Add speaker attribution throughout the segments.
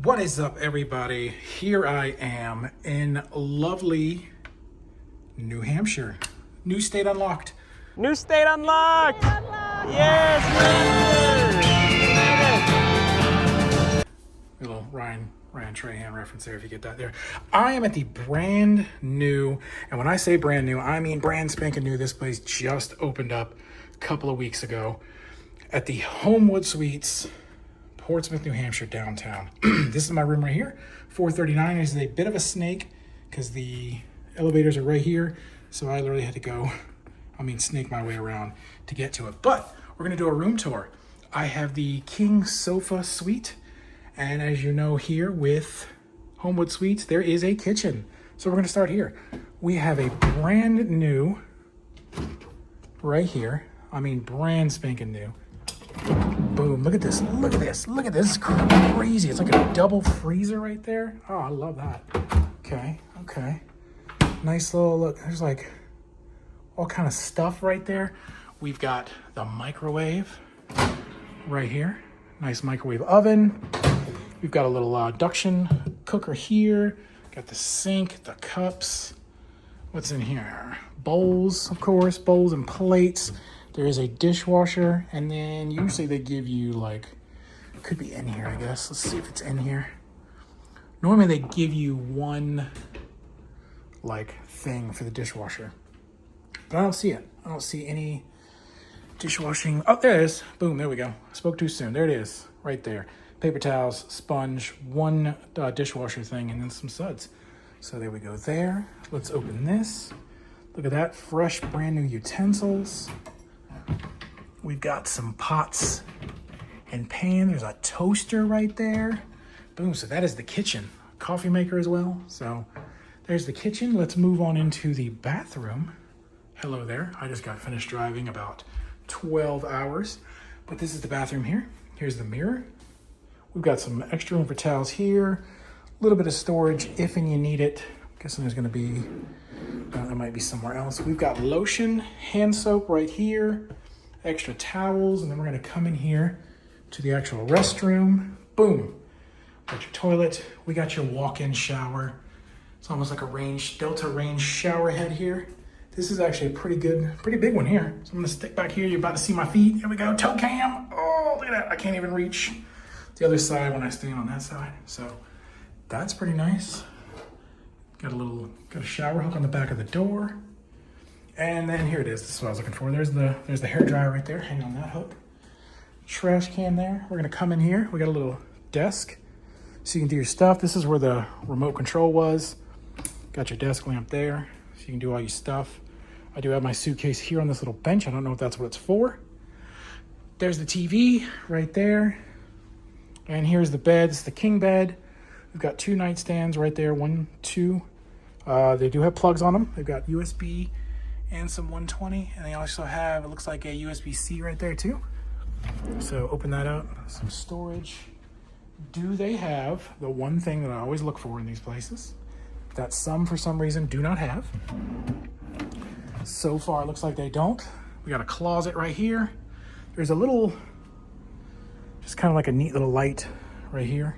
Speaker 1: What is up, everybody? Here I am in lovely New Hampshire. New state unlocked.
Speaker 2: New state unlocked! Yes,
Speaker 1: A little Ryan Trahan reference there, if you get that there. I am at the brand new, and when I say brand new, I mean brand spanking new. This place just opened up a couple of weeks ago at the Homewood Suites, Portsmouth, New Hampshire, downtown. This is my room right here. 439 is a bit of a snake because the elevators are right here. So I literally had to snake my way around to get to it. But we're gonna do a room tour. I have the king sofa suite. And as you know, here with Homewood Suites, there is a kitchen. So we're gonna start here. We have a brand new, right here. I mean, brand spanking new. Boom, look at this, look at this, look at this, it's crazy. It's like a double freezer right there. Oh, I love that. Okay. Nice little look, there's like all kind of stuff right there. We've got the microwave right here. Nice microwave oven. We've got a little induction cooker here. Got the sink, the cups. What's in here? Bowls, of course, bowls and plates. There is a dishwasher, and then usually they give you like, could be in here, I guess. Let's see if it's in here. Normally they give you one like thing for the dishwasher, but I don't see it. I don't see any dishwashing. Oh, there it is. Boom, there we go. I spoke too soon. There it is, right there. Paper towels, sponge, one dishwasher thing, and then some suds. So there we go there. Let's open this. Look at that, fresh, brand new utensils. We've got some pots and pan. There's a toaster right there. Boom, so that is the kitchen. Coffee maker as well. So there's the kitchen. Let's move on into the bathroom. Hello there. I just got finished driving about 12 hours, but this is the bathroom here. Here's the mirror. We've got some extra room for towels here. A little bit of storage if and you need it. I'm guessing there's gonna be, there might be somewhere else. We've got lotion, hand soap right here, extra towels, and then we're gonna come in here to the actual restroom. Boom, got your toilet. We got your walk-in shower. It's almost like a Delta range shower head here. This is actually a pretty big one here. So I'm gonna stick back here. You're about to see my feet. Here we go, toe cam. Oh, look at that. I can't even reach the other side when I stand on that side. So that's pretty nice. Got a shower hook on the back of the door. And then here it is. This is what I was looking for. There's the hair dryer right there. Hang on that hook. Trash can there. We're gonna come in here. We got a little desk so you can do your stuff. This is where the remote control was. Got your desk lamp there so you can do all your stuff. I do have my suitcase here on this little bench. I don't know if that's what it's for. There's the TV right there. And here's the bed. This is the king bed. We've got two nightstands right there. 1, 2. They do have plugs on them. They've got USB and some 120. And they also have, it looks like a USB-C right there too. So open that up. Some storage. Do they have the one thing that I always look for in these places that some, for some reason, do not have? So far, it looks like they don't. We got a closet right here. There's a little, just kind of like a neat little light right here.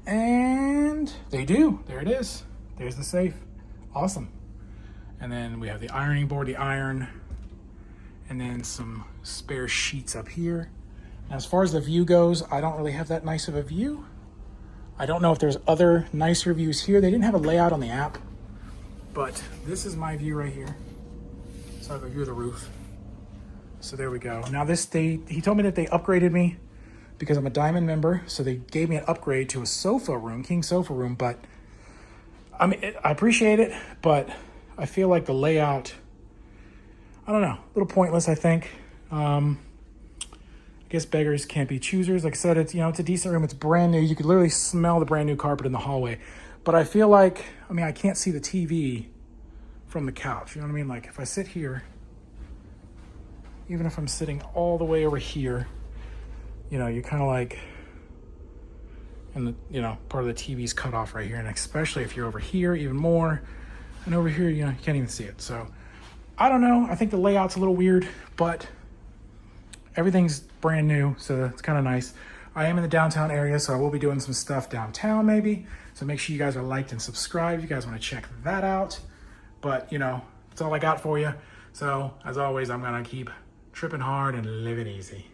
Speaker 1: And they do. There it is. There's the safe. Awesome. And then we have the ironing board, the iron, and then some spare sheets up here. Now, as far as the view goes, I don't really have that nice of a view. I don't know if there's other nicer views here. They didn't have a layout on the app, but this is my view right here. So I have a view of the roof. So there we go. Now he told me that they upgraded me because I'm a diamond member. So they gave me an upgrade to a sofa room, king sofa room. But I mean, I appreciate it, but I feel like the layout, I don't know, a little pointless, I think. I guess beggars can't be choosers. Like I said, it's a decent room. It's brand new. You could literally smell the brand new carpet in the hallway. But I feel like, I can't see the TV from the couch. You know what I mean? Like if I sit here, even if I'm sitting all the way over here, you're kind of like, and part of the TV's cut off right here. And especially if you're over here, even more. And over here, you can't even see it. So I don't know. I think the layout's a little weird, but everything's brand new, so it's kind of nice. I am in the downtown area, so I will be doing some stuff downtown maybe. So make sure you guys are liked and subscribed if you guys want to check that out. But, you know, that's all I got for you. So, as always, I'm going to keep tripping hard and living easy.